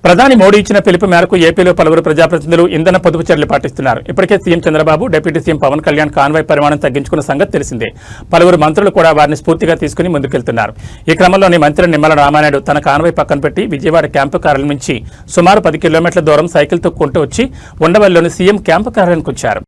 ప్రధాని మోడీ ఇచ్చిన పిలుపు మేరకు ఏపీలో పలువురు ప్రజాప్రతినిధులు ఇంధన పొదుపు చర్యలు పాటిస్తున్నారు. ఇప్పటికే CM Chandrababu, deputy CM Pawan Kalyan convoy పరిమాణం తగ్గించుకున్న సంగతి తెలిసిందే. పలువురు మంత్రులు కూడా వారిని స్ఫూర్తిగా తీసుకుని ముందుకెళ్తున్నారు. ఈ క్రమంలోని మంత్రి నిమ్మల రామానాయుడు తన కాన్వాయ్ పక్కన పెట్టి విజయవాడ క్యాంపు కార్యాలయం నుంచి సుమారు 10 కిలోమీటర్ల దూరం సైకిల్ తొక్కుంటూ వచ్చి ఉండవల్లిలోని సీఎం క్యాంపు కార్యాలయానికి వచ్చారు.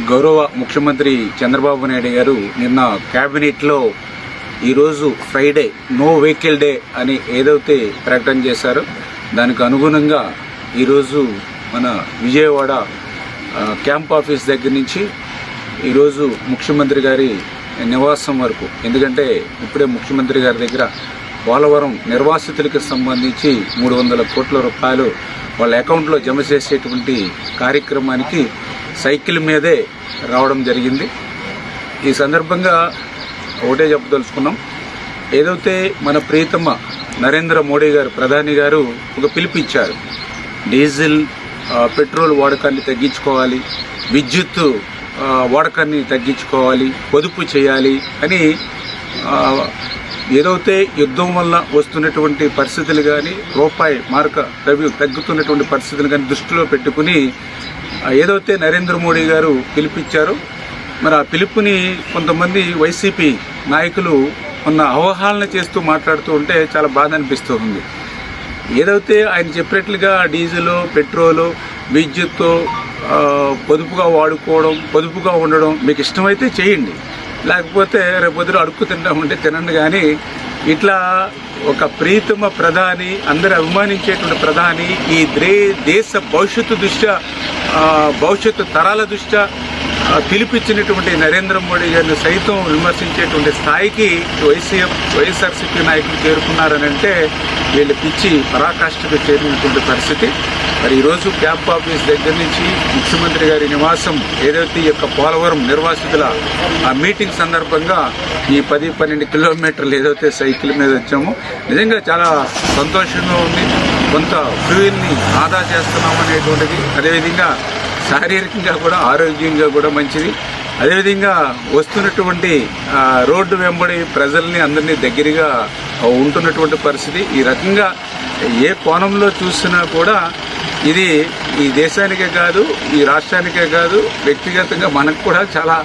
గౌరవ ముఖ్యమంత్రి చంద్రబాబు నాయుడు గారు నిన్న కేబినెట్లో ఈరోజు ఫ్రైడే నో వెహికల్ డే అని ఏదైతే ప్రకటన చేశారో దానికి అనుగుణంగా ఈరోజు మన విజయవాడ క్యాంప్ ఆఫీస్ దగ్గర నుంచి ఈరోజు ముఖ్యమంత్రి గారి నివాసం వరకు, ఎందుకంటే ఇప్పుడే ముఖ్యమంత్రి గారి దగ్గర పోలవరం నిర్వాసితులకు సంబంధించి 300 కోట్ల రూపాయలు వాళ్ళ అకౌంట్లో జమ చేసేటువంటి కార్యక్రమానికి సైకిల్ మీదే రావడం జరిగింది. ఈ సందర్భంగా ఒకటే చెప్పదలుచుకున్నాం, ఏదైతే మన ప్రియతమ నరేంద్ర మోడీ గారు ప్రధాని గారు ఒక పిలుపిచ్చారు, డీజిల్ పెట్రోల్ వాడకాన్ని తగ్గించుకోవాలి, విద్యుత్ వాడకాన్ని తగ్గించుకోవాలి, పొదుపు చేయాలి అని ఏదైతే యుద్ధం వల్ల వస్తున్నటువంటి పరిస్థితులు కానీ రూపాయి మార్క ద్రవ్యం తగ్గుతున్నటువంటి పరిస్థితులు కానీ దృష్టిలో పెట్టుకుని ఏదైతే నరేంద్ర మోడీ గారు పిలుపిచ్చారో మరి ఆ పిలుపుని కొంతమంది వైసీపీ నాయకులు ఉన్న అవహేళన చేస్తూ మాట్లాడుతూ ఉంటే చాలా బాధ అనిపిస్తుంది. ఏదైతే ఆయన చెప్పినట్లుగా డీజిల్ పెట్రోలు విద్యుత్ పొదుపుగా వాడుకోవడం, పొదుపుగా ఉండడం మీకు ఇష్టమైతే చేయండి, లేకపోతే రేపు పొద్దున అడుక్కు తింటామంటే తినండి. కానీ ఇట్లా ఒక ప్రీతమ ప్రధాని, అందరూ అభిమానించేటువంటి ప్రధాని, ఈ దేశ భవిష్యత్తు తరాల దృష్ట్యా పిలిపించినటువంటి నరేంద్ర మోడీ గారిని సైతం విమర్శించేటువంటి స్థాయికి వైఎస్ఆర్సీపీ నాయకులు చేరుకున్నారని అంటే వీళ్ళు పిచ్చి పరాకాష్ఠకు చేరినటువంటి పరిస్థితి. మరి ఈరోజు క్యాంప్ ఆఫీస్ దగ్గర నుంచి ముఖ్యమంత్రి గారి నివాసం ఏదైతే ఈ యొక్క పోలవరం నిర్వాసితుల ఆ మీటింగ్ సందర్భంగా ఈ 10-12 కిలోమీటర్లు ఏదైతే సైకిల్ మీద వచ్చామో నిజంగా చాలా సంతోషంగా ఉంది. కొంత ఫ్యూయల్ని ఆదా చేస్తున్నాం అనేటువంటిది, అదేవిధంగా శారీరకంగా కూడా ఆరోగ్యంగా కూడా మంచిది. అదేవిధంగా వస్తున్నటువంటి రోడ్డు వెంబడి ప్రజల్ని అందరినీ దగ్గరగా ఉంటున్నటువంటి పరిస్థితి. ఈ రకంగా ఏ కోణంలో చూసినా కూడా ఇది ఈ దేశానికే కాదు, ఈ రాష్ట్రానికే కాదు, వ్యక్తిగతంగా మనకు కూడా చాలా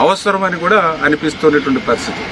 అవసరమని కూడా అనిపిస్తున్నటువంటి పరిస్థితి.